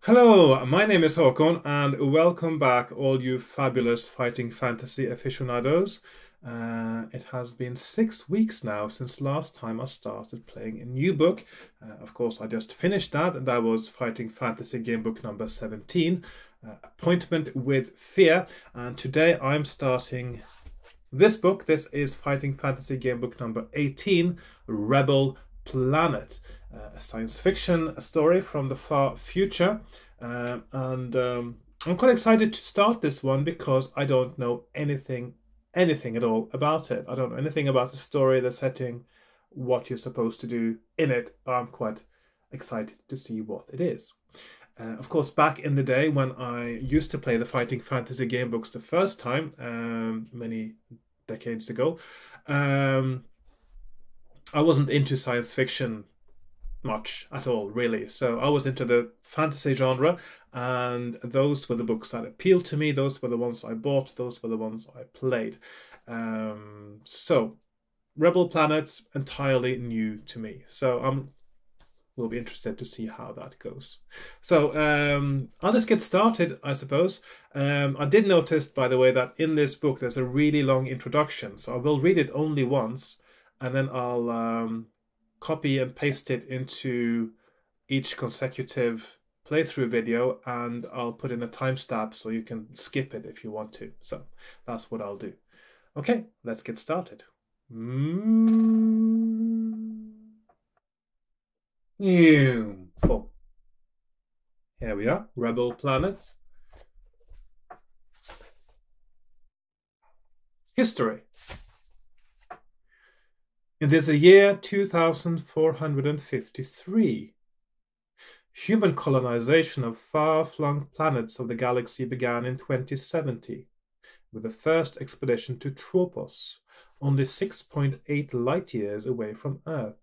Hello, my name is Hakon, and welcome back, all you fabulous fighting fantasy aficionados. It has been 6 weeks now since last time I started playing a new book. Of course, I just finished that, and that was Fighting Fantasy Game Book number 17, Appointment with Fear. And today I'm starting this book. This is Fighting Fantasy Game Book number 18, Rebel Planet, a science fiction story from the far future. And I'm quite excited to start this one because I don't know anything at all about it. I don't know anything about the story, the setting, what you're supposed to do in it. I'm quite excited to see what it is. Of course, back in the day when I used to play the Fighting Fantasy game books the first time, many decades ago, I wasn't into science fiction much at all, really. So I was into the fantasy genre, and those were the books that appealed to me. Those were the ones I bought. Those were the ones I played. So Rebel Planet's entirely new to me. So we'll be interested to see how that goes. So I'll just get started, I suppose. I did notice, by the way, that in this book there's a really long introduction. So I will read it only once, and then I'll copy and paste it into each consecutive playthrough video, and I'll put in a timestamp so you can skip it if you want to. So that's what I'll do. Okay, let's get started. Oh, here we are, Rebel Planet. History. It is the year 2453. Human colonization of far-flung planets of the galaxy began in 2070, with the first expedition to Tropos, only 6.8 light-years away from Earth.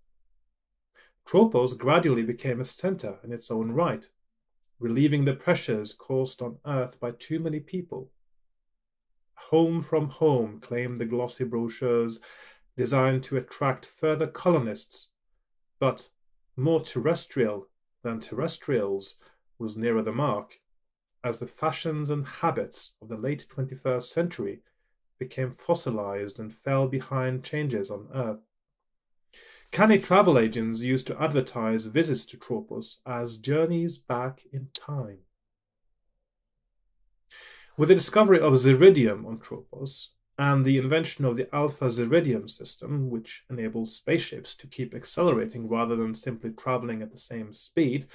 Tropos gradually became a center in its own right, relieving the pressures caused on Earth by too many people. Home from home, claimed the glossy brochures, designed to attract further colonists, but more terrestrial than terrestrials was nearer the mark, as the fashions and habits of the late 21st century became fossilized and fell behind changes on Earth. Canny travel agents used to advertise visits to Tropos as journeys back in time. With the discovery of Ziridium on Tropos, and the invention of the Alpha Ziridium system, which enables spaceships to keep accelerating rather than simply traveling at the same speed,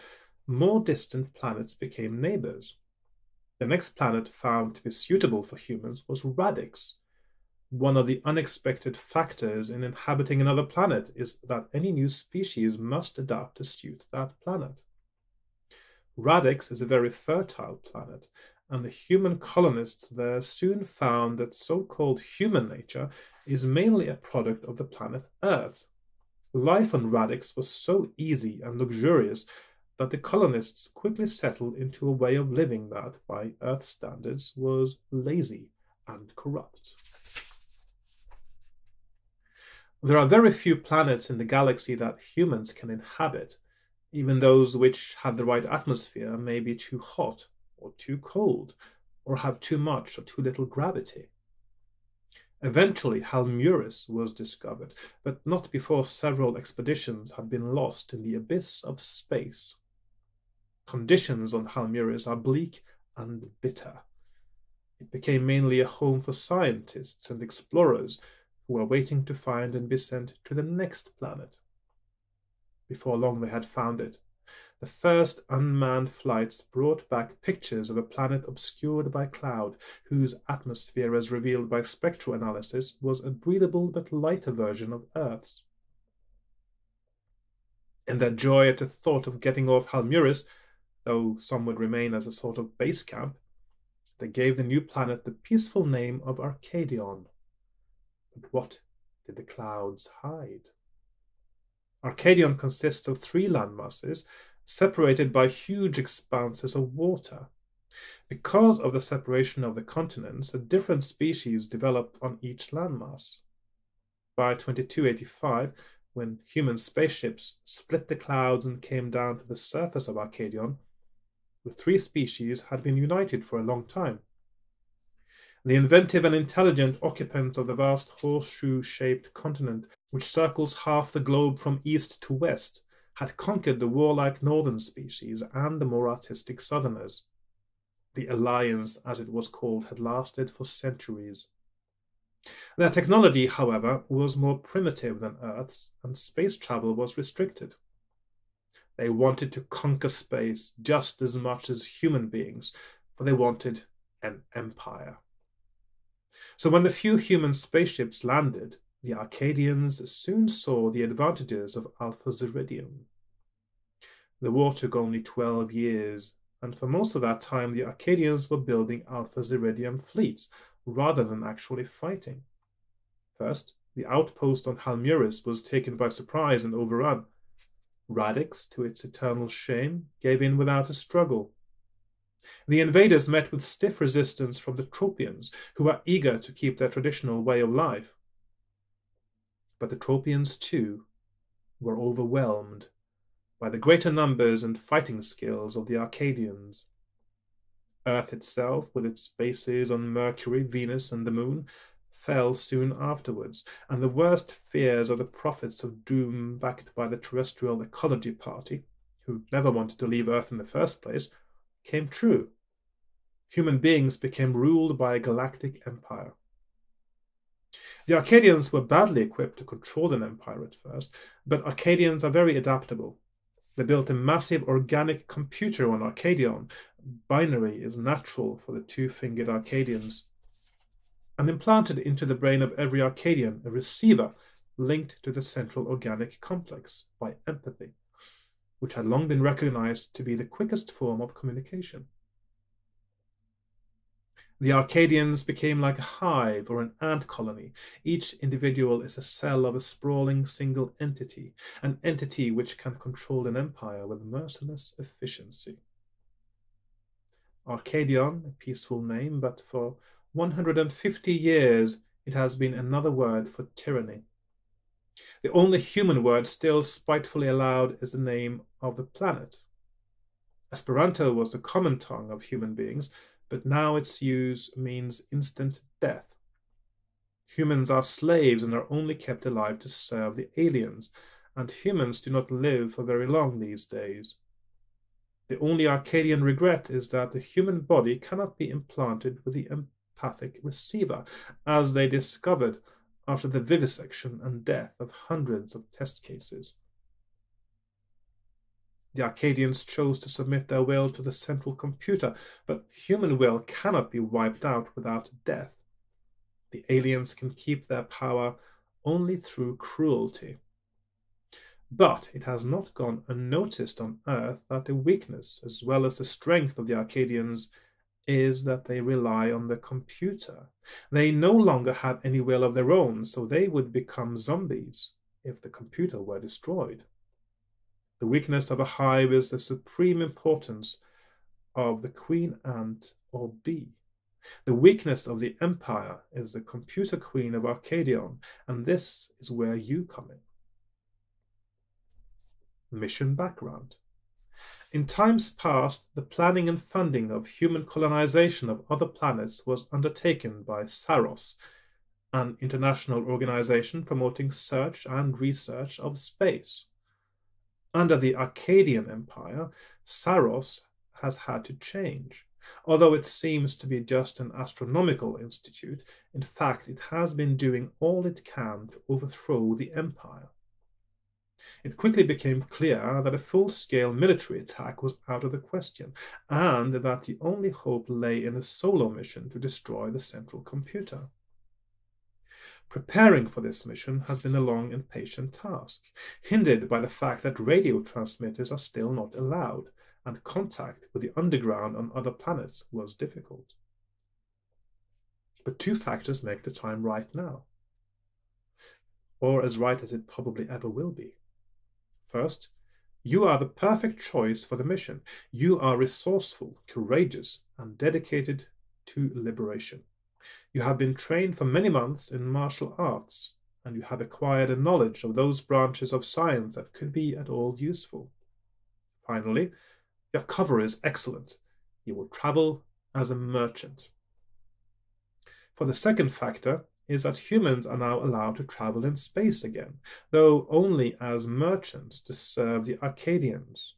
more distant planets became neighbors. The next planet found to be suitable for humans was Radix. One of the unexpected factors in inhabiting another planet is that any new species must adapt to suit that planet. Radix is a very fertile planet, and the human colonists there soon found that so-called human nature is mainly a product of the planet Earth. Life on Radix was so easy and luxurious that the colonists quickly settled into a way of living that, by Earth standards, was lazy and corrupt. There are very few planets in the galaxy that humans can inhabit. Even those which have the right atmosphere may be too hot or too cold, or have too much or too little gravity. Eventually, Halmuris was discovered, but not before several expeditions had been lost in the abyss of space. Conditions on Halmuris are bleak and bitter. It became mainly a home for scientists and explorers who were waiting to find and be sent to the next planet. Before long they had found it. The first unmanned flights brought back pictures of a planet obscured by cloud, whose atmosphere, as revealed by spectral analysis, was a breathable but lighter version of Earth's. In their joy at the thought of getting off Halmuris, though some would remain as a sort of base camp, they gave the new planet the peaceful name of Arcadion. But what did the clouds hide? Arcadion consists of 3 landmasses, separated by huge expanses of water. Because of the separation of the continents, a different species developed on each landmass. By 2285, when human spaceships split the clouds and came down to the surface of Arcadion, The three species had been united for a long time. The inventive and intelligent occupants of the vast horseshoe-shaped continent, which circles half the globe from east to west, had conquered the warlike northern species and the more artistic southerners. The alliance, as it was called, had lasted for centuries. Their technology, however, was more primitive than Earth's, and space travel was restricted. They wanted to conquer space just as much as human beings, for they wanted an empire. So when the few human spaceships landed, the Arcadians soon saw the advantages of Alpha Ziridium. The war took only 12 years, and for most of that time the Arcadians were building Alpha Ziridium fleets rather than actually fighting. First, the outpost on Halmuris was taken by surprise and overrun. Radix, to its eternal shame, gave in without a struggle. The invaders met with stiff resistance from the Tropians, who were eager to keep their traditional way of life. But the Tropians, too, were overwhelmed by the greater numbers and fighting skills of the Arcadians. Earth itself, with its bases on Mercury, Venus, and the Moon, fell soon afterwards, and the worst fears of the prophets of doom backed by the terrestrial ecology party, who never wanted to leave Earth in the first place, came true. Human beings became ruled by a galactic empire. The Arcadians were badly equipped to control an empire at first, but Arcadians are very adaptable. They built a massive organic computer on Arcadion. Binary is natural for the two-fingered Arcadians, and implanted into the brain of every Arcadian a receiver linked to the central organic complex by empathy, which had long been recognized to be the quickest form of communication. The Arcadians became like a hive or an ant colony. Each individual is a cell of a sprawling single entity, an entity which can control an empire with merciless efficiency. Arcadion, a peaceful name, but for 150 years it has been another word for tyranny. The only human word still spitefully allowed is the name of the planet. Esperanto was the common tongue of human beings, but now its use means instant death. Humans are slaves and are only kept alive to serve the aliens, and humans do not live for very long these days. The only Arcadian regret is that the human body cannot be implanted with the empathic receiver, as they discovered after the vivisection and death of hundreds of test cases. The Arcadians chose to submit their will to the central computer, but human will cannot be wiped out without death. The aliens can keep their power only through cruelty. But it has not gone unnoticed on Earth that the weakness, as well as the strength of the Arcadians, is that they rely on the computer. They no longer have any will of their own, so they would become zombies if the computer were destroyed. The weakness of a hive is the supreme importance of the queen ant or bee. The weakness of the empire is the computer queen of Arcadion, and this is where you come in. Mission background. In times past, the planning and funding of human colonization of other planets was undertaken by Saros, an international organization promoting search and research of space. Under the Arcadian Empire, Saros has had to change. Although it seems to be just an astronomical institute, in fact it has been doing all it can to overthrow the empire. It quickly became clear that a full-scale military attack was out of the question, and that the only hope lay in a solo mission to destroy the central computer. Preparing for this mission has been a long and patient task, hindered by the fact that radio transmitters are still not allowed, and contact with the underground on other planets was difficult. But two factors make the time right now, or as right as it probably ever will be. First, you are the perfect choice for the mission. You are resourceful, courageous, and dedicated to liberation. You have been trained for many months in martial arts, and you have acquired a knowledge of those branches of science that could be at all useful. Finally, Your cover is excellent. You will travel as a merchant. For the second factor is that humans are now allowed to travel in space again, though only as merchants to serve the Arcadians.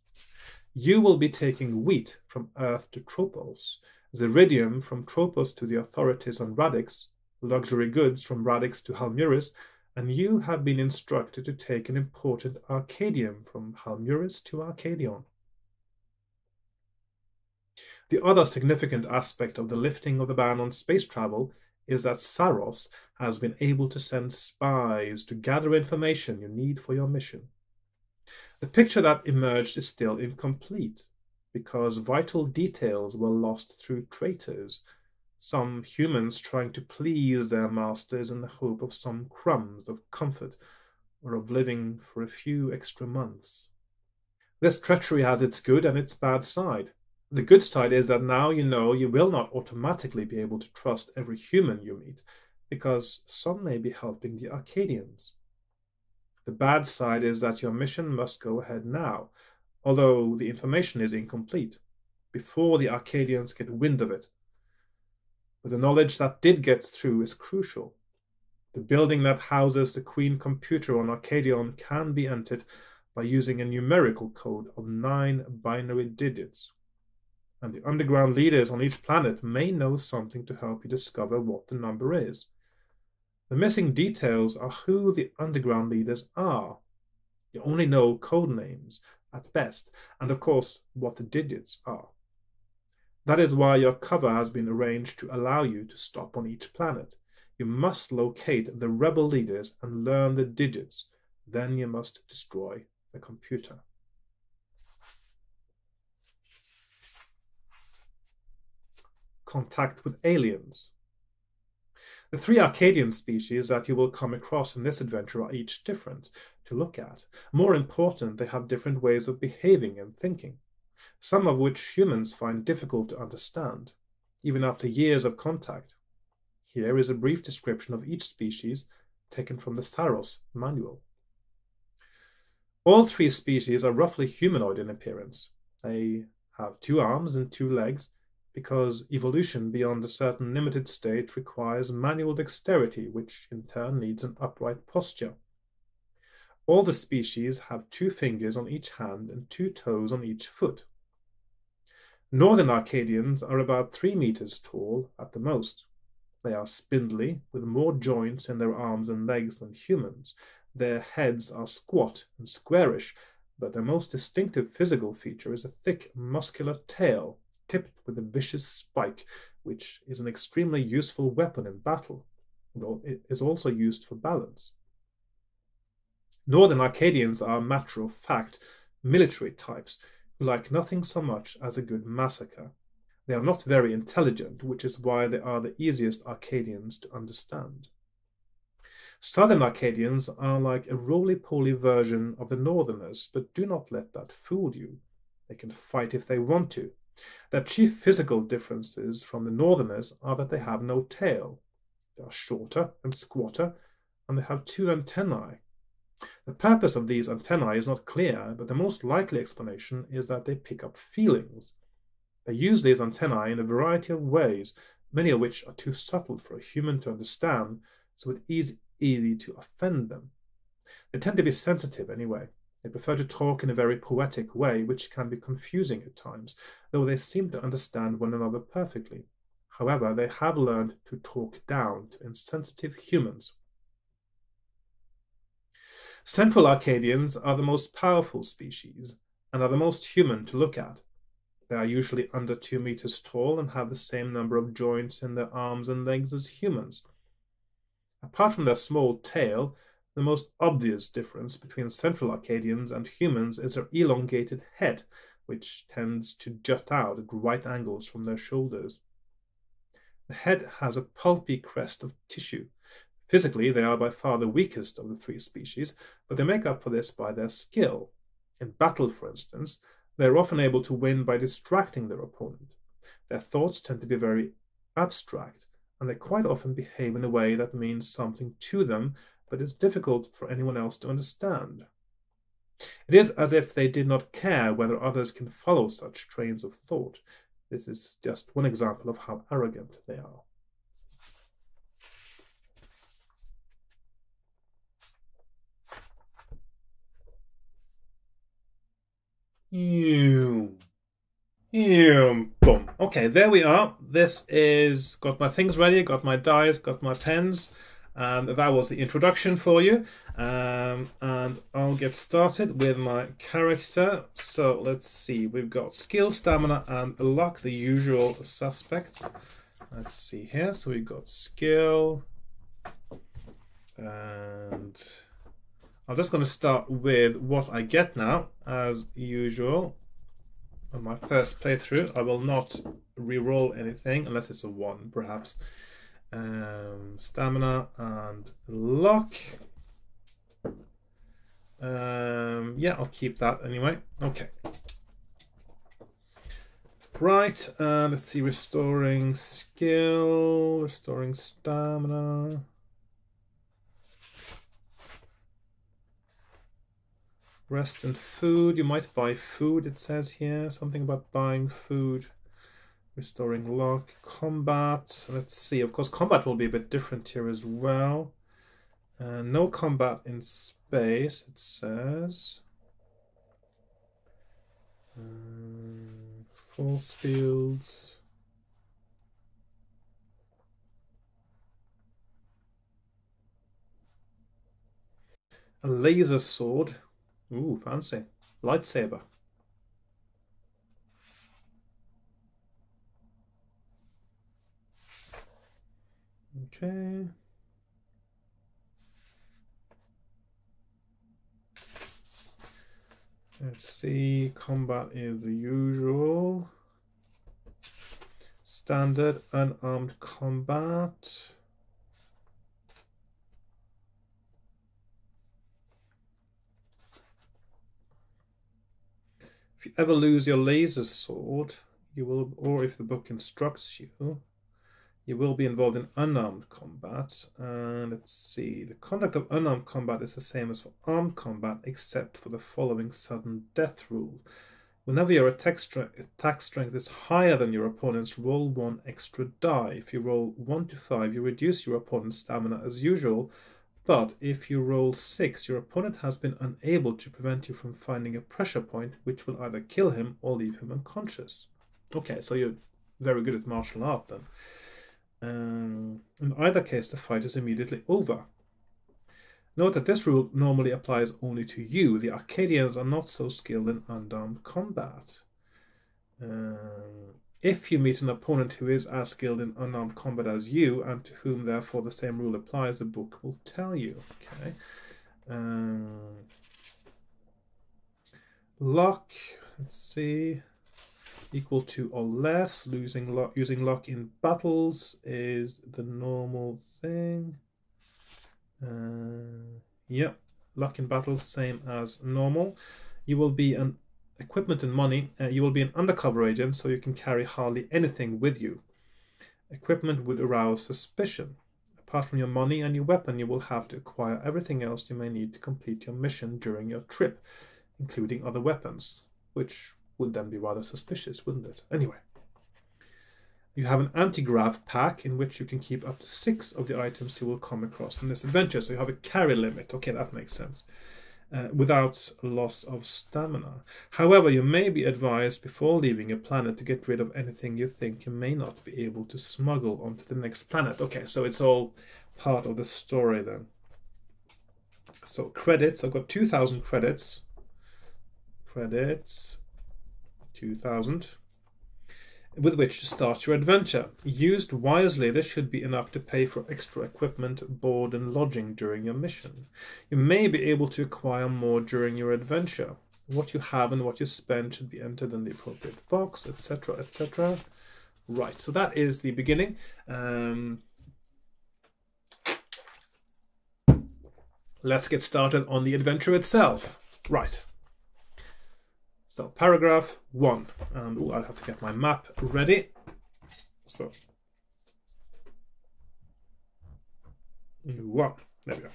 You will be taking wheat from Earth to Tropos, Ziridium from Tropos to the authorities on Radix, luxury goods from Radix to Halmuris, and you have been instructed to take an important Arcadium from Halmuris to Arcadion. The other significant aspect of the lifting of the ban on space travel is that Saros has been able to send spies to gather information you need for your mission. The picture that emerged is still incomplete, because vital details were lost through traitors, some humans trying to please their masters in the hope of some crumbs of comfort or of living for a few extra months. This treachery has its good and its bad side. The good side is that now you know you will not automatically be able to trust every human you meet, because some may be helping the Arcadians. The bad side is that your mission must go ahead now, although the information is incomplete, before the Arcadians get wind of it. But the knowledge that did get through is crucial. The building that houses the Queen computer on Arcadion can be entered by using a numerical code of 9 binary digits. And the underground leaders on each planet may know something to help you discover what the number is. The missing details are who the underground leaders are. You only know code names at best, and of course what the digits are. That is why your cover has been arranged to allow you to stop on each planet. You must locate the rebel leaders and learn the digits. Then you must destroy the computer. Contact with aliens. The 3 Arcadian species that you will come across in this adventure are each different to look at. More important, they have different ways of behaving and thinking, some of which humans find difficult to understand, even after years of contact. Here is a brief description of each species taken from the Saros manual. All 3 species are roughly humanoid in appearance. They have 2 arms and 2 legs, because evolution beyond a certain limited state requires manual dexterity, which in turn needs an upright posture. All the species have 2 fingers on each hand and 2 toes on each foot. Northern Arcadians are about 3 meters tall at the most. They are spindly, with more joints in their arms and legs than humans. Their heads are squat and squarish, but their most distinctive physical feature is a thick, muscular tail, tipped with a vicious spike, which is an extremely useful weapon in battle, though it is also used for balance. Northern Arcadians are matter-of-fact, military types, who like nothing so much as a good massacre. They are not very intelligent, which is why they are the easiest Arcadians to understand. Southern Arcadians are like a roly-poly version of the Northerners, but do not let that fool you. They can fight if they want to. Their chief physical differences from the Northerners are that they have no tail. They are shorter and squatter, and they have 2 antennae. The purpose of these antennae is not clear, but the most likely explanation is that they pick up feelings. They use these antennae in a variety of ways, many of which are too subtle for a human to understand, so it is easy to offend them. They tend to be sensitive anyway. They prefer to talk in a very poetic way, which can be confusing at times, though they seem to understand one another perfectly. However, they have learned to talk down to insensitive humans. Central Arcadians are the most powerful species, and are the most human to look at. They are usually under 2 meters tall and have the same number of joints in their arms and legs as humans. Apart from their small tail, the most obvious difference between Central Arcadians and humans is their elongated head, which tends to jut out at right angles from their shoulders. The head has a pulpy crest of tissue. Physically, they are by far the weakest of the 3 species, but they make up for this by their skill. In battle, for instance, they are often able to win by distracting their opponent. Their thoughts tend to be very abstract, and they quite often behave in a way that means something to them, but is difficult for anyone else to understand. It is as if they did not care whether others can follow such trains of thought. This is just one example of how arrogant they are. Boom. Okay, there we are. This is got my things ready, got my dies, got my pens, and that was the introduction for you. And I'll get started with my character. So let's see, we've got skill, stamina, and luck, the usual suspects. Let's see here. So we've got skill, and I'm just going to start with what I get now, as usual. On my first playthrough, I will not re-roll anything unless it's a 1, perhaps. Stamina and luck. Yeah, I'll keep that anyway. Okay. Right, let's see, restoring skill, restoring stamina. Rest and food. You might buy food, it says here. Something about buying food. Restoring luck. Combat. Let's see. Of course, combat will be a bit different here as well. No combat in space, it says. Force fields. A laser sword. Ooh, fancy. Lightsaber. Okay. Let's see. Combat is the usual. Standard unarmed combat. If you ever lose your laser sword, you will, or if the book instructs you, you will be involved in unarmed combat. And let's see, the conduct of unarmed combat is the same as for armed combat, except for the following sudden death rule. Whenever your attack strength is higher than your opponent's, roll 1 extra die. If you roll 1 to 5, you reduce your opponent's stamina as usual. But if you roll 6, your opponent has been unable to prevent you from finding a pressure point, which will either kill him or leave him unconscious. Okay, so you're very good at martial art then. In either case, the fight is immediately over. Note that this rule normally applies only to you. The Arcadians are not so skilled in unarmed combat. If you meet an opponent who is as skilled in unarmed combat as you, and to whom therefore the same rule applies, the book will tell you. Okay. Luck, let's see, equal to or less. Using luck in battles is the normal thing. Yep, luck in battles, same as normal. You will be an equipment and money. You will be an undercover agent, so you can carry hardly anything with you. Equipment would arouse suspicion. Apart from your money and your weapon, you will have to acquire everything else you may need to complete your mission during your trip, including other weapons, which would then be rather suspicious, wouldn't it? Anyway, you have an anti-grav pack in which you can keep up to 6 of the items you will come across in this adventure. So you have a carry limit. Okay, that makes sense. Without loss of stamina. However, you may be advised before leaving a planet to get rid of anything you think you may not be able to smuggle onto the next planet. Okay, so it's all part of the story then. So credits, I've got 2,000 credits. Credits, 2,000. With which to start your adventure. Used wisely, this should be enough to pay for extra equipment, board and lodging during your mission. You may be able to acquire more during your adventure. What you have and what you spend should be entered in the appropriate box, etc., etc. Right, so that is the beginning. Let's get started on the adventure itself. Right. So paragraph 1, and I'll have to get my map ready. So, there we go.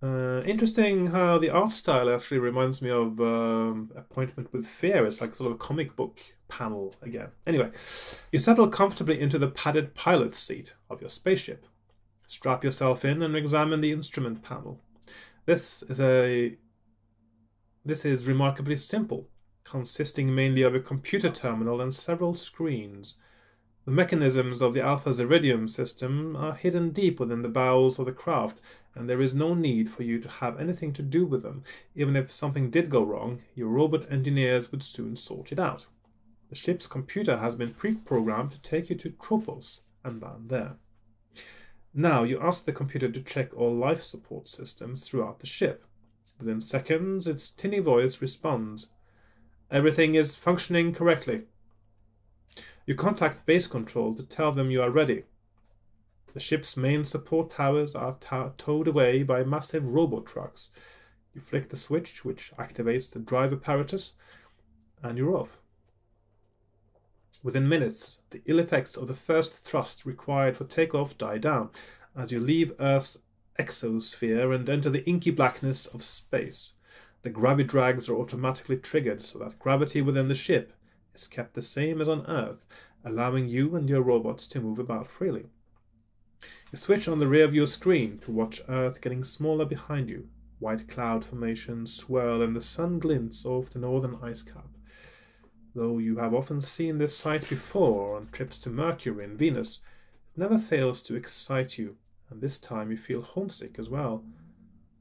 Interesting how the art style actually reminds me of Appointment with Fear. It's like sort of a comic book panel again. Anyway, you settle comfortably into the padded pilot seat of your spaceship. Strap yourself in and examine the instrument panel. This is remarkably simple, consisting mainly of a computer terminal and several screens. The mechanisms of the Alpha's Iridium system are hidden deep within the bowels of the craft, and there is no need for you to have anything to do with them. Even if something did go wrong, your robot engineers would soon sort it out. The ship's computer has been pre-programmed to take you to Tropos and land there. Now you ask the computer to check all life support systems throughout the ship. Within seconds, its tinny voice responds. Everything is functioning correctly. You contact base control to tell them you are ready. The ship's main support towers are towed away by massive robot trucks. You flick the switch, which activates the drive apparatus, and you're off. Within minutes, the ill effects of the first thrust required for takeoff die down as you leave Earth's exosphere and enter the inky blackness of space. The gravidrags are automatically triggered so that gravity within the ship is kept the same as on Earth, allowing you and your robots to move about freely. You switch on the rear view screen to watch Earth getting smaller behind you. White cloud formations swirl and the sun glints off the northern ice cap. Though you have often seen this sight before on trips to Mercury and Venus, it never fails to excite you, and this time you feel homesick as well.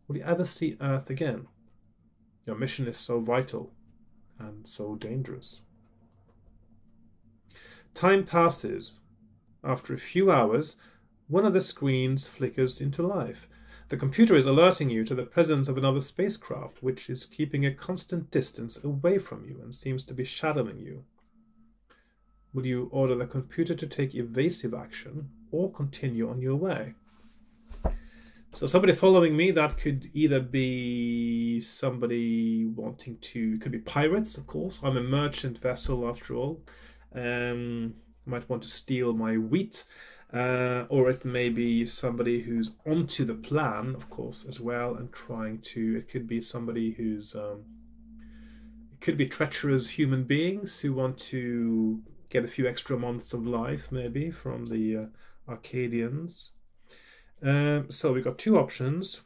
Will you ever see Earth again? Your mission is so vital and so dangerous. Time passes. After a few hours, one of the screens flickers into life. The computer is alerting you to the presence of another spacecraft, which is keeping a constant distance away from you and seems to be shadowing you. Will you order the computer to take evasive action or continue on your way? So somebody following me, that could either be somebody wanting to, could be pirates, of course. I'm a merchant vessel after all. Might want to steal my wheat, or it may be somebody who's onto the plan, of course, as well, and trying to. It could be somebody who's. It could be treacherous human beings who want to get a few extra months of life, maybe from the Arcadians. So we've got two options.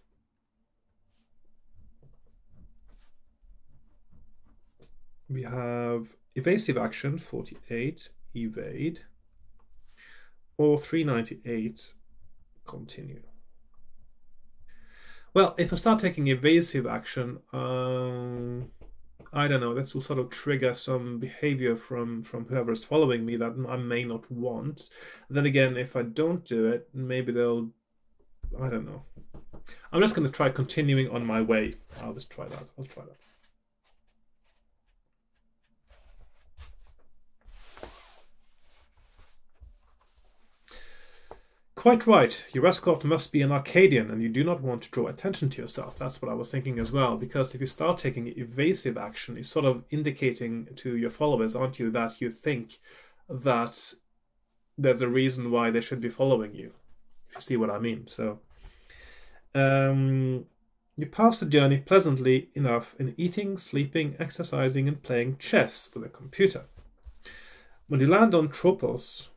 We have evasive action, 48, evade, or 398, continue. Well, if I start taking evasive action, I don't know, this will sort of trigger some behavior from whoever is following me that I may not want. Then again, if I don't do it, maybe they'll, I don't know. I'm just going to try continuing on my way. I'll just try that. I'll try that. Quite right. Your escort must be an Arcadian, and you do not want to draw attention to yourself. That's what I was thinking as well, because if you start taking evasive action, it's sort of indicating to your followers, aren't you, that you think that there's a reason why they should be following you, if you see what I mean. So, you pass the journey pleasantly enough in eating, sleeping, exercising, and playing chess with a computer. When you land on Tropos,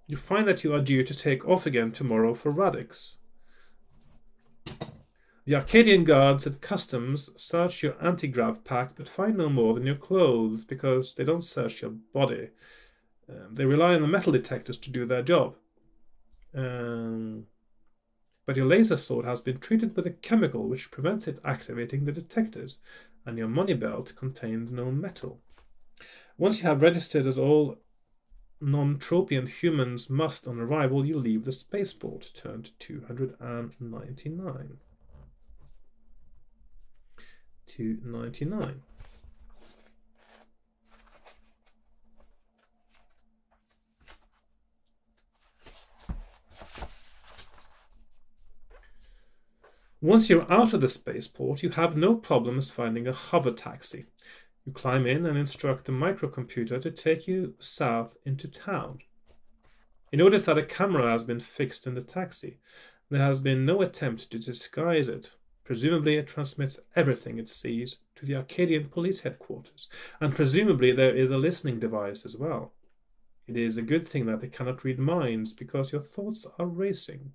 you find that you are due to take off again tomorrow for Radix. The Arcadian guards at customs search your anti-grav pack but find no more than your clothes because they don't search your body. They rely on the metal detectors to do their job. But your laser sword has been treated with a chemical which prevents it activating the detectors, and your money belt contained no metal. Once you have registered as all non-tropian humans must on arrival, you leave the spaceport. Turn to 299. 299. Once you're out of the spaceport, you have no problems finding a hover taxi. You climb in and instruct the microcomputer to take you south into town. You notice that a camera has been fixed in the taxi. There has been no attempt to disguise it. Presumably it transmits everything it sees to the Arcadian police headquarters, and presumably there is a listening device as well. It is a good thing that they cannot read minds, because your thoughts are racing.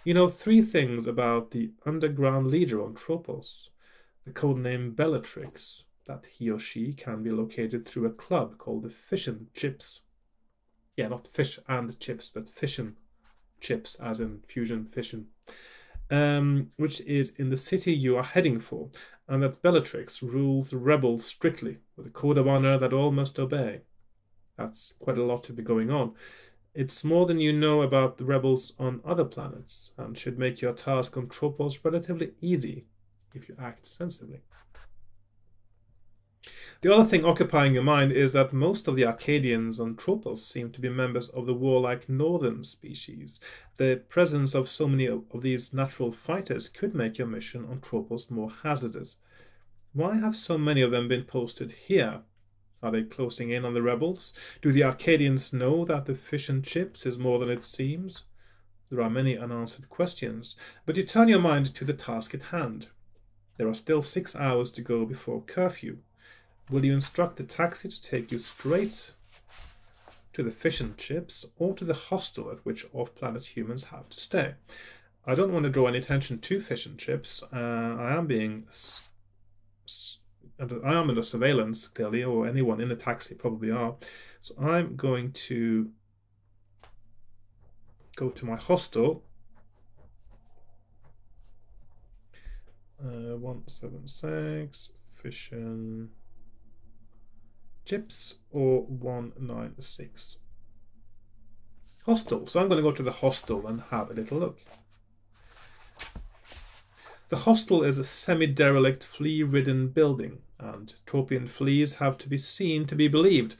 You know 3 things about the underground leader on Tropos. The codename Bellatrix, that he or she can be located through a club called the Fish and Chips. Yeah, not fish and chips, but fish and chips, as in fusion fission. Which is in the city you are heading for, and that Bellatrix rules the rebels strictly, with a code of honor that all must obey. That's quite a lot to be going on. It's more than you know about the rebels on other planets, and should make your task on Tropos relatively easy, if you act sensibly. The other thing occupying your mind is that most of the Arcadians on Tropos seem to be members of the warlike northern species. The presence of so many of these natural fighters could make your mission on Tropos more hazardous. Why have so many of them been posted here? Are they closing in on the rebels? Do the Arcadians know that the fish and chips is more than it seems? There are many unanswered questions, but you turn your mind to the task at hand. There are still 6 hours to go before curfew. Will you instruct the taxi to take you straight to the fish and chips, or to the hostel at which off-planet humans have to stay? I don't want to draw any attention to fish and chips. I am under surveillance, clearly, or anyone in the taxi probably are. So I'm going to go to my hostel. 176 fish and chips, or 196 hostel. So I'm going to go to the hostel and have a little look. The hostel is a semi-derelict, flea-ridden building, and Tropian fleas have to be seen to be believed.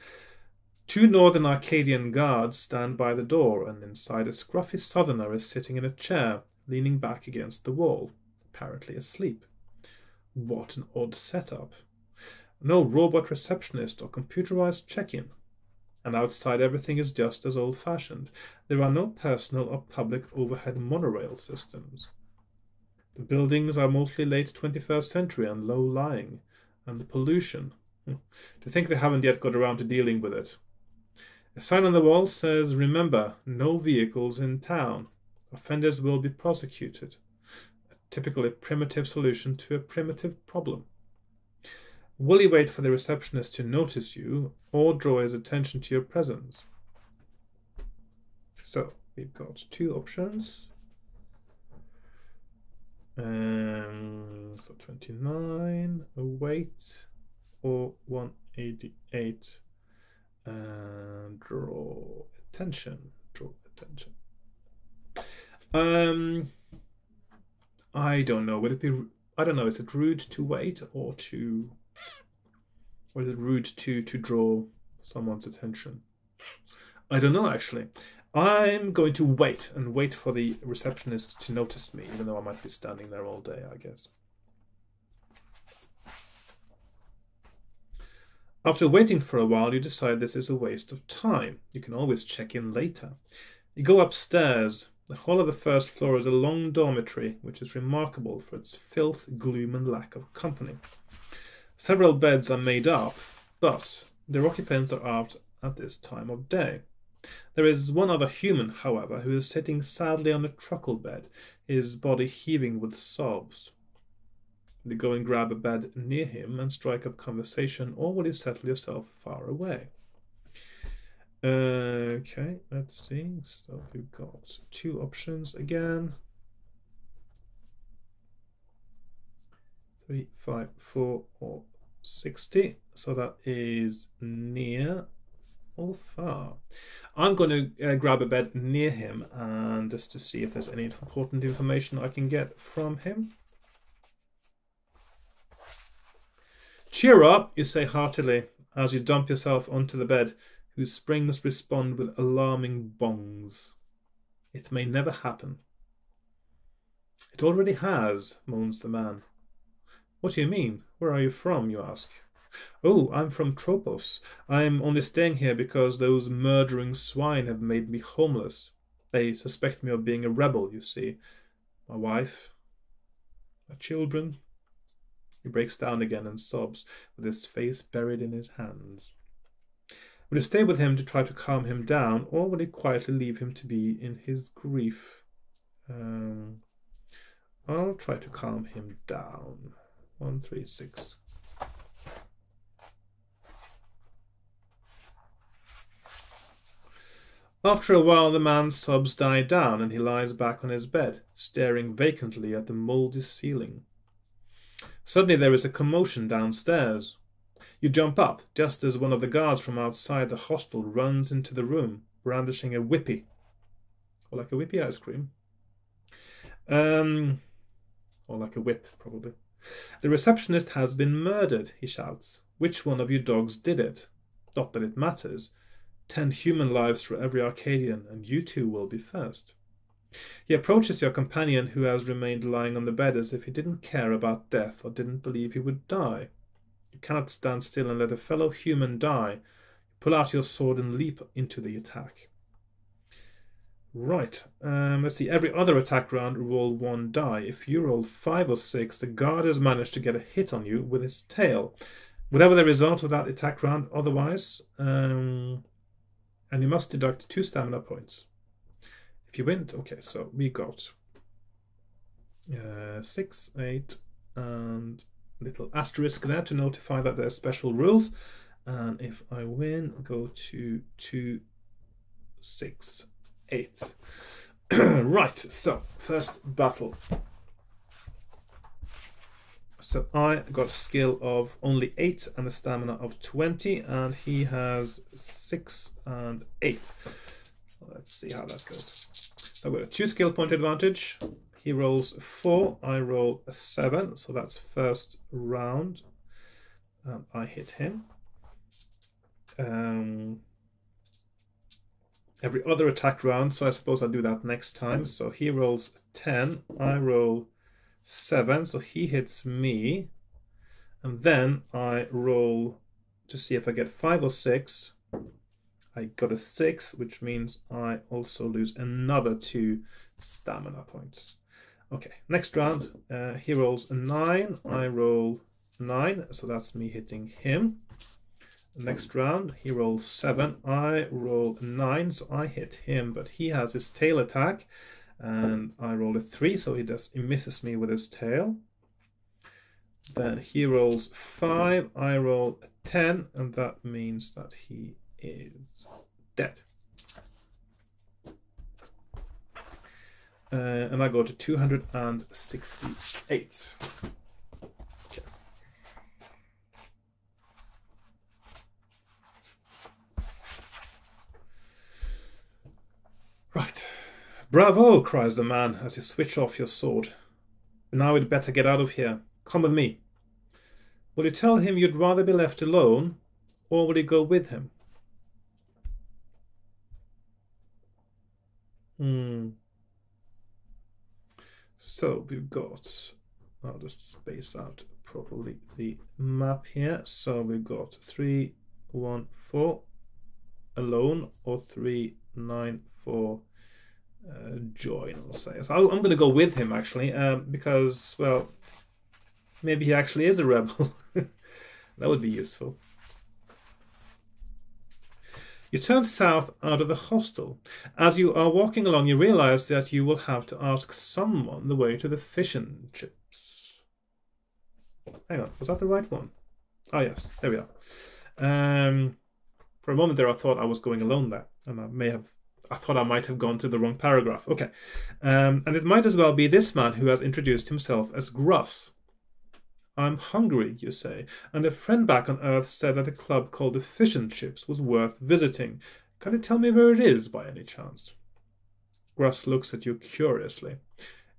2 northern Arcadian guards stand by the door, and inside a scruffy southerner is sitting in a chair, leaning back against the wall, apparently asleep. What an odd setup. No robot receptionist or computerized check-in. And outside everything is just as old-fashioned. There are no personal or public overhead monorail systems. The buildings are mostly late 21st century and low-lying. And the pollution. To think they haven't yet got around to dealing with it. A sign on the wall says, "Remember, no vehicles in town. Offenders will be prosecuted." A typically primitive solution to a primitive problem. Will you wait for the receptionist to notice you, or draw his attention to your presence? So, we've got 2 options. So 29, wait, or 188, and draw attention. I don't know. Would it be? I don't know. Is it rude to wait, or is it rude to draw someone's attention? I don't know, actually. I'm going to wait for the receptionist to notice me, even though I might be standing there all day, I guess. After waiting for a while, you decide this is a waste of time. You can always check in later. You go upstairs. The hall of the first floor is a long dormitory, which is remarkable for its filth, gloom, and lack of company. Several beds are made up, but their occupants are out at this time of day. There is one other human, however, who is sitting sadly on a truckle bed, his body heaving with sobs. Will you go and grab a bed near him and strike up conversation, or will you settle yourself far away? Okay, let's see. So we've got 2 options again. 3, 5, 4, or 60. So that is near or far. I'm going to grab a bed near him, and just to see if there's any important information I can get from him. Cheer up, you say heartily, as you dump yourself onto the bed, whose springs respond with alarming bongs. It may never happen. It already has, moans the man. What do you mean? Where are you from, you ask? Oh, I'm from Tropos. I'm only staying here because those murdering swine have made me homeless. They suspect me of being a rebel, you see. my wife, my children. He breaks down again and sobs, with his face buried in his hands. Will you stay with him to try to calm him down, or will you quietly leave him to be in his grief? I'll try to calm him down. 1, 3, 6. After a while, the man's sobs die down and he lies back on his bed, staring vacantly at the mouldy ceiling. Suddenly there is a commotion downstairs. You jump up, just as one of the guards from outside the hostel runs into the room, brandishing a whippy. Or like a whippy ice cream. Or like a whip, probably. The receptionist has been murdered, he shouts. Which one of you dogs did it? Not that it matters. 10 human lives for every Arcadian, and you two will be first. He approaches your companion, who has remained lying on the bed as if he didn't care about death or didn't believe he would die. You cannot stand still and let a fellow human die. You pull out your sword and leap into the attack. Right, let's see. Every other attack round, roll 1 die. If you roll 5 or 6, the guard has managed to get a hit on you with his tail. Whatever the result of that attack round otherwise, and you must deduct 2 stamina points. If you win, okay, so we got 6, 8, and a little asterisk there to notify that there's special rules. And if I win, go to 2, 6, 8. Right, so first battle. So I got a skill of only 8 and a stamina of 20, and he has 6 and 8. Let's see how that goes. So I've got a 2 skill point advantage. He rolls 4, I roll a 7, so that's first round. I hit him. Every other attack round, so I suppose I'll do that next time. So he rolls 10, I roll 7, so he hits me. And then I roll to see if I get 5 or 6. I got a 6, which means I also lose another 2 stamina points. Okay, next round, he rolls a 9, I roll 9, so that's me hitting him. Next round, he rolls 7, I roll 9, so I hit him, but he has his tail attack, and I roll a 3, so he misses me with his tail. Then he rolls 5, I roll a 10, and that means that he is dead. And I go to 268. Okay. Right. Bravo, cries the man as you switch off your sword. Now we'd better get out of here. Come with me. Will you tell him you'd rather be left alone, or will you go with him? So we've got, I'll just space out properly the map here. So we've got 3, 1, 4 alone, or 3, 9, 4 join, I'll say. So I'm going to go with him actually, because, well, maybe he actually is a rebel. That would be useful. You turn south out of the hostel. As you are walking along, you realize that you will have to ask someone the way to the fish and chips. Hang on, was that the right one? Oh yes, there we are. For a moment there I thought I was going alone there, and I thought I might have gone to the wrong paragraph. Okay, and it might as well be this man who has introduced himself as Gruss. I'm hungry, you say, and a friend back on Earth said that a club called the Fish and Chips was worth visiting. Can you tell me where it is, by any chance? Gruss looks at you curiously.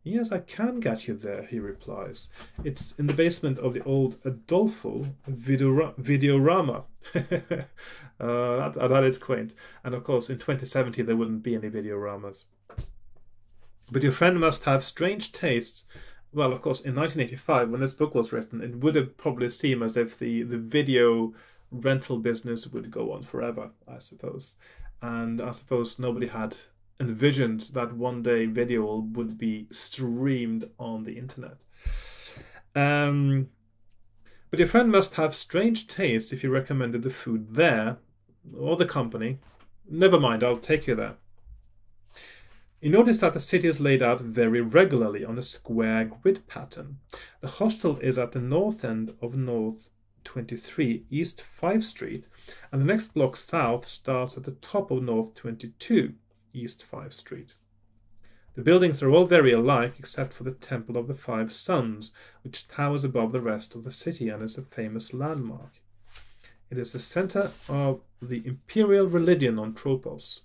Yes, I can get you there, he replies. It's in the basement of the old Adolfo Videorama. That is quaint. And of course, in 2070, there wouldn't be any Videoramas. But your friend must have strange tastes. Well, of course, in 1985, when this book was written, it would have probably seemed as if the video rental business would go on forever, I suppose. And I suppose nobody had envisioned that one day video would be streamed on the internet. But your friend must have strange tastes if you recommended the food there, or the company. Never mind, I'll take you there. You notice that the city is laid out very regularly on a square grid pattern. The hostel is at the north end of North 23 East 5 Street, and the next block south starts at the top of North 22 East 5 Street. The buildings are all very alike except for the Temple of the Five Suns, which towers above the rest of the city and is a famous landmark. It is the center of the imperial religion on Tropos,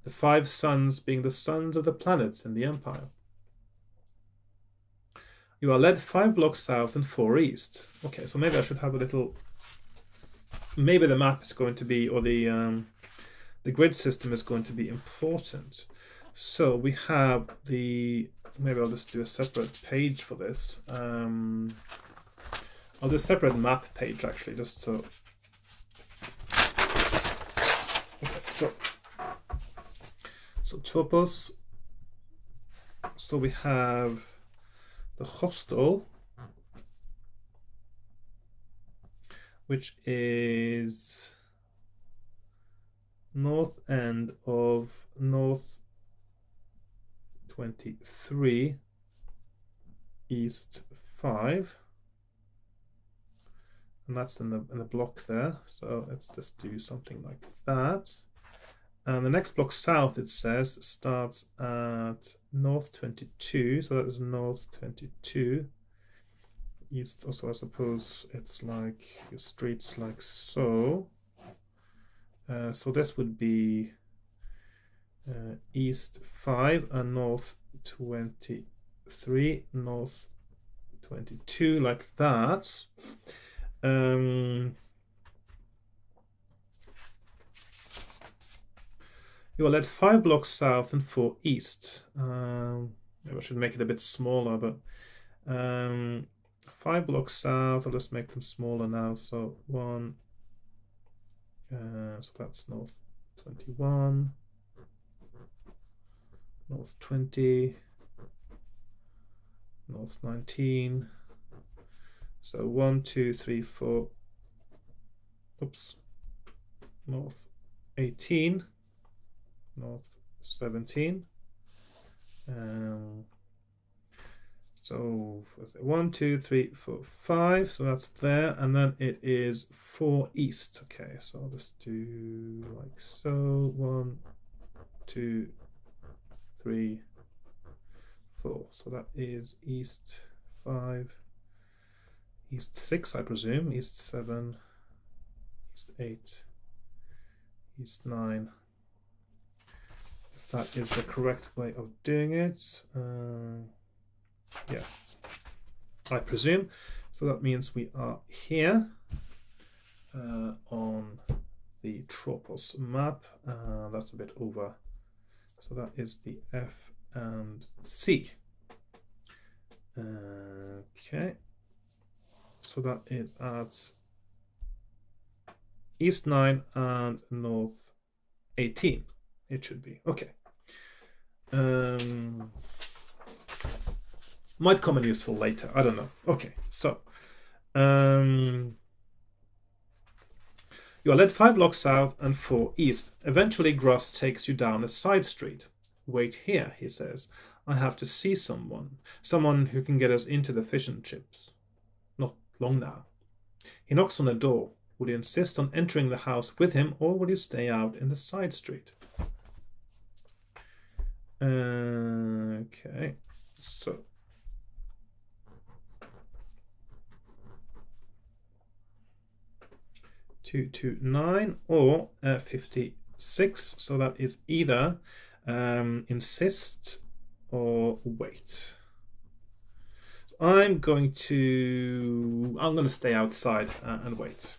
the five suns being the sons of the planets in the Empire. You are led 5 blocks south and 4 east. Okay, so maybe I should have a little... Maybe the map is going to be, or the grid system is going to be important. So we have the... Maybe I'll just do a separate page for this. I'll do a separate map page, actually, just so... Okay, so Tropos. So we have the hostel, which is north end of North 23 East 5, and that's in the block there. So let's just do something like that. And the next block south, it says, starts at North 22, so that is North 22 East. Also, I suppose it's like your streets like so. So this would be East 5 and North 23, North 22, like that. You are led 5 blocks south and 4 east. Maybe I should make it a bit smaller, but 5 blocks south, I'll just make them smaller now. So 1, so that's North 21, North 20, North 19. So 1, 2, 3, 4, oops, North 18. North 17. So 1, 2, 3, 4, 5. So that's there, and then it is 4 east. Okay, so I'll just do like so. 1, 2, 3, 4. So that is East 5, East 6, I presume. East 7, East 8, East 9. That is the correct way of doing it. Yeah, I presume. So that means we are here on the Tropos map. That's a bit over. So that is the F and C. Okay. So that is at East 9 and North 18. It should be. Okay. Might come in useful later. I don't know. Okay, so you are led 5 blocks south and 4 east. Eventually, Gross takes you down a side street. Wait here, he says. I have to see someone who can get us into the fish and chips. Not long now. He knocks on the door. Will you insist on entering the house with him, or will you stay out in the side street? Okay, so 229 or 56. So that is either insist or wait. So I'm going to stay outside and wait.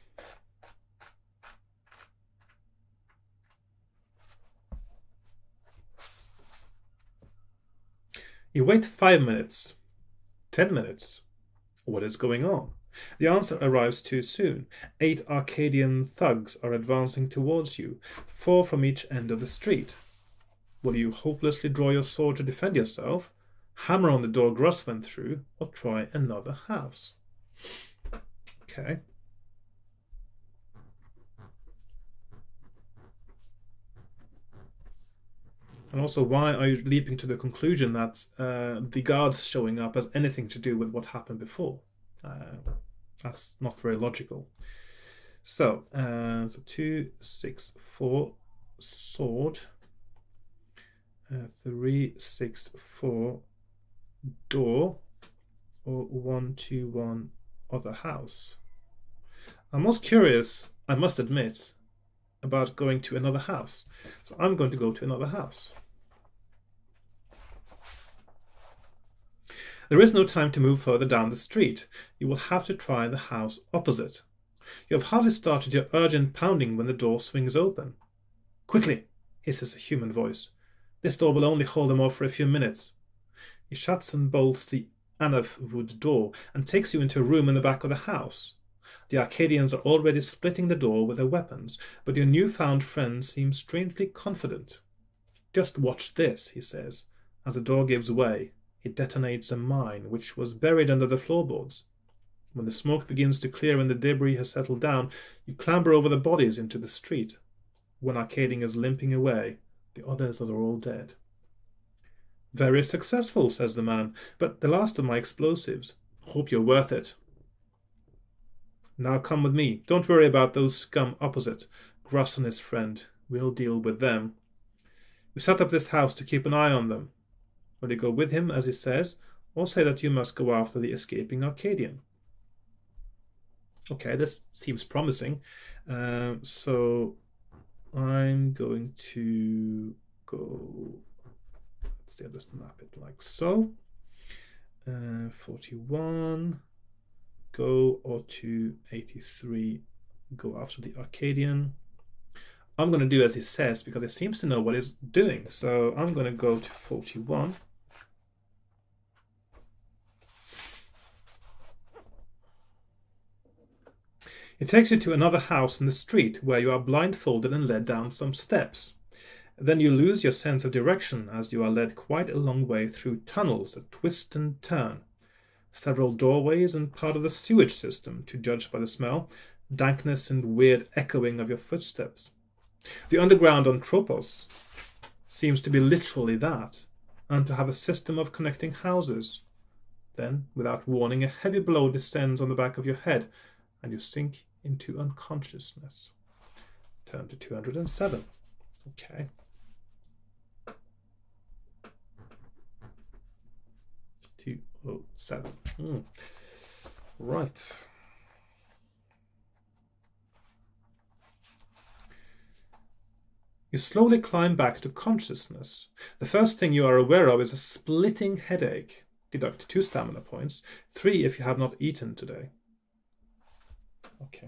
You wait 5 minutes, 10 minutes. What is going on? The answer arrives too soon. 8 Arcadian thugs are advancing towards you, 4 from each end of the street. Will you hopelessly draw your sword to defend yourself, hammer on the door Gross went through, or try another house? Okay. And also, why are you leaping to the conclusion that the guards showing up has anything to do with what happened before? That's not very logical. So 2, 6, 4 sword, 3, 6, 4 door, or 1, 2, 1 other house. I'm most curious, I must admit, about going to another house. So I'm going to go to another house. There is no time to move further down the street. You will have to try the house opposite. You have hardly started your urgent pounding when the door swings open. Quickly, hisses a human voice. This door will only hold them off for a few minutes. He shuts and bolts the Anaf wood door and takes you into a room in the back of the house. The Arcadians are already splitting the door with their weapons, but your newfound friend seems strangely confident. Just watch this, he says. As the door gives way, it detonates a mine which was buried under the floorboards. When the smoke begins to clear and the debris has settled down, you clamber over the bodies into the street. One Arcadian is limping away, the others are all dead. Very successful, says the man, but the last of my explosives. Hope you're worth it. Now come with me. Don't worry about those scum opposite. Gruss and his friend. We'll deal with them. We set up this house to keep an eye on them. Will you go with him, as he says, or say that you must go after the escaping Arcadian? Okay, this seems promising. So I'm going to go... Let's see, I'll just map it like so. 41... Go, or to 83, go after the Arcadian. I'm going to do as he says because he seems to know what he's doing. So I'm going to go to 41. It takes you to another house in the street where you are blindfolded and led down some steps. Then you lose your sense of direction as you are led quite a long way through tunnels that twist and turn. Several doorways and part of the sewage system, to judge by the smell, dankness and weird echoing of your footsteps. The underground on Tropos seems to be literally that, and to have a system of connecting houses. Then, without warning, a heavy blow descends on the back of your head, and you sink into unconsciousness. Turn to 207. Okay. Oh, 7. Right. You slowly climb back to consciousness. The first thing you are aware of is a splitting headache. Deduct 2 stamina points, 3 if you have not eaten today. Okay.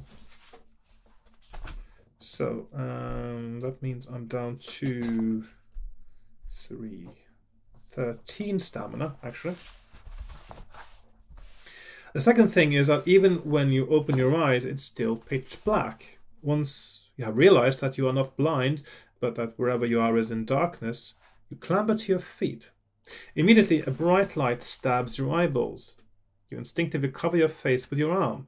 So, that means I'm down to 13 stamina, actually. The second thing is that even when you open your eyes, it's still pitch black. Once you have realized that you are not blind, but that wherever you are is in darkness, you clamber to your feet. Immediately, a bright light stabs your eyeballs. You instinctively cover your face with your arm.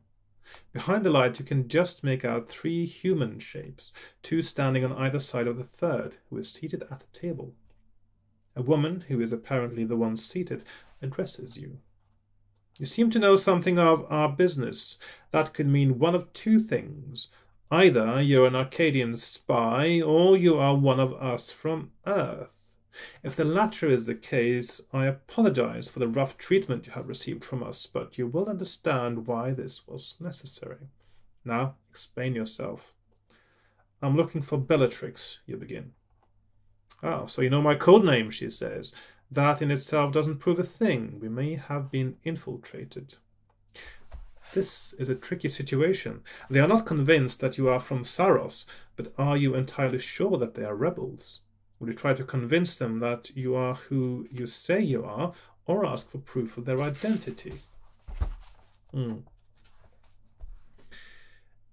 Behind the light, you can just make out 3 human shapes, 2 standing on either side of the third, who is seated at the table. A woman, who is apparently the one seated, addresses you. You seem to know something of our business. That could mean one of 2 things. Either you're an Arcadian spy, or you are one of us from Earth. If the latter is the case, I apologize for the rough treatment you have received from us, but you will understand why this was necessary. Now, explain yourself. I'm looking for Bellatrix, you begin. Ah, so you know my code name, she says. That in itself doesn't prove a thing. We may have been infiltrated. This is a tricky situation. They are not convinced that you are from Saros, but are you entirely sure that they are rebels? Will you try to convince them that you are who you say you are, or ask for proof of their identity?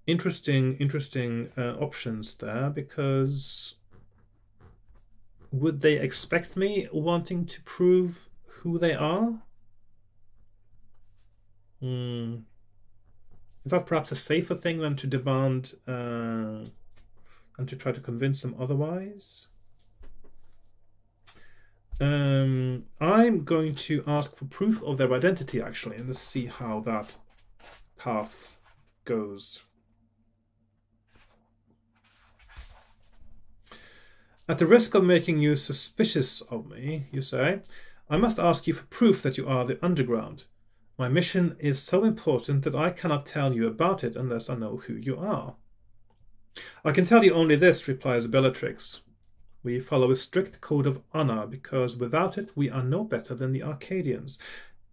Interesting options there, because Would they expect me wanting to prove who they are? Is that perhaps a safer thing than to demand and to try to convince them otherwise? I'm going to ask for proof of their identity, actually, and let's see how that path goes. At the risk of making you suspicious of me, you say, I must ask you for proof that you are the underground. My mission is so important that I cannot tell you about it unless I know who you are. I can tell you only this, replies Bellatrix. We follow a strict code of honor because without it we are no better than the Arcadians.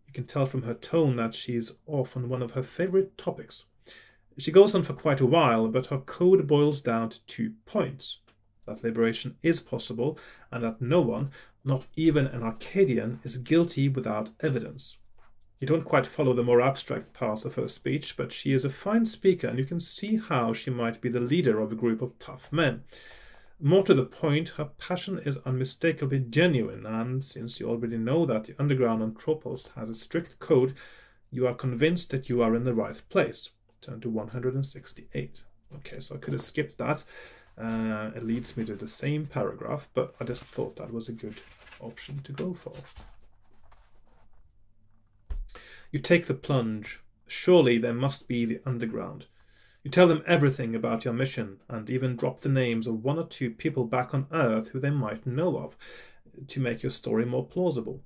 You can tell from her tone that she's off on one of her favorite topics. She goes on for quite a while, but her code boils down to 2 points. That liberation is possible, and that no one, not even an Arcadian, is guilty without evidence. You don't quite follow the more abstract parts of her speech, but she is a fine speaker, and you can see how she might be the leader of a group of tough men. More to the point, her passion is unmistakably genuine, and since you already know that the underground on Tropos has a strict code, you are convinced that you are in the right place. Turn to 168. Okay, so I could have skipped that. It leads me to the same paragraph, but I just thought that was a good option to go for. You take the plunge. Surely there must be the underground. You tell them everything about your mission, and even drop the names of 1 or 2 people back on Earth who they might know of, to make your story more plausible.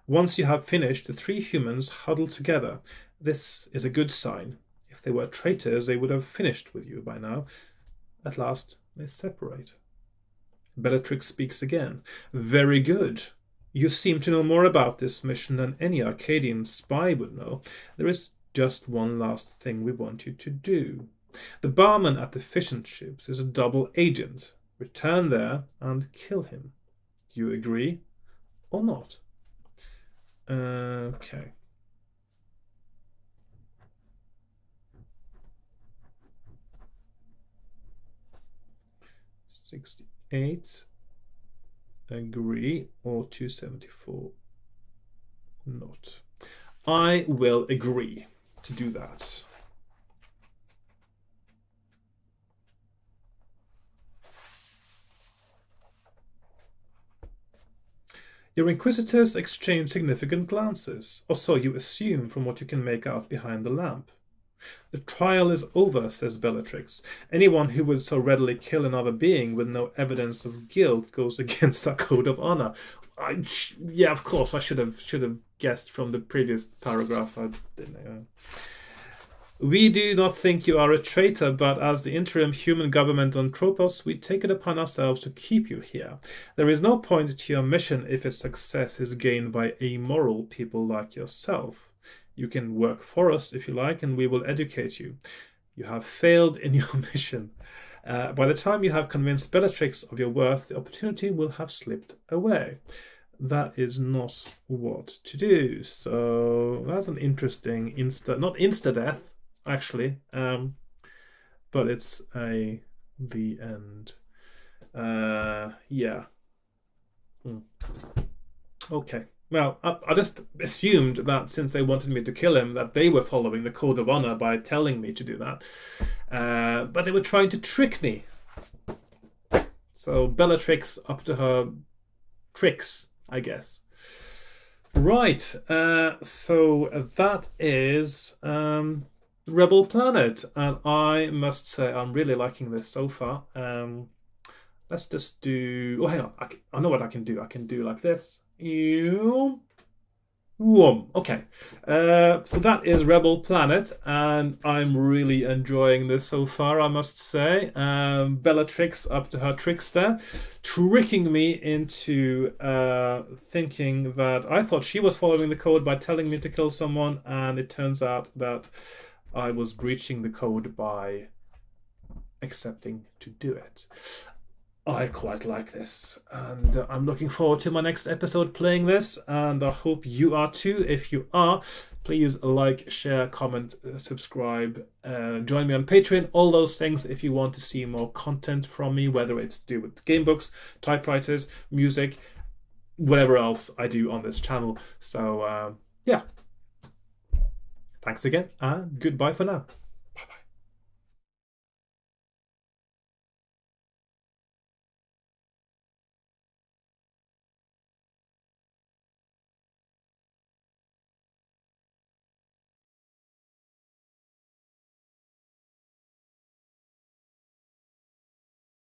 Once you have finished, the 3 humans huddle together. This is a good sign. If they were traitors, they would have finished with you by now. At last, they separate. Bellatrix speaks again. Very good. You seem to know more about this mission than any Arcadian spy would know. There is just one last thing we want you to do. The barman at the fish and chips is a double agent. Return there and kill him. Do you agree or not? Okay. $68. Agree, or 274 not. I will agree to do that. Your inquisitors exchange significant glances, or so you assume from what you can make out behind the lamp. The trial is over, says Bellatrix. Anyone who would so readily kill another being with no evidence of guilt goes against our code of honor. Yeah, of course, I should have guessed from the previous paragraph. I didn't know. We do not think you are a traitor, but as the interim human government on Tropos, we take it upon ourselves to keep you here. There is no point to your mission if its success is gained by amoral people like yourself. You can work for us if you like, and we will educate you. You have failed in your mission. By the time you have convinced Bellatrix of your worth, the opportunity will have slipped away. That is not what to do. So that's an interesting not insta-death, actually, but it's the end. Yeah. Okay. Well, I just assumed that since they wanted me to kill him, that they were following the code of honor by telling me to do that. But they were trying to trick me. So Bellatrix up to her tricks, I guess. Right, so that is Rebel Planet, and I must say I'm really liking this so far. Let's just do... Oh, hang on. I know what I can do. I can do like this. Okay, so that is Rebel Planet, and I'm really enjoying this so far, I must say. Bellatrix up to her tricks there, tricking me into thinking that I thought she was following the code by telling me to kill someone, and it turns out that I was breaching the code by accepting to do it. I quite like this, and I'm looking forward to my next episode playing this, and I hope you are too. If you are, please like, share, comment, subscribe, join me on Patreon, all those things if you want to see more content from me, whether it's to do with game books, typewriters, music, whatever else I do on this channel. So yeah, thanks again, and goodbye for now.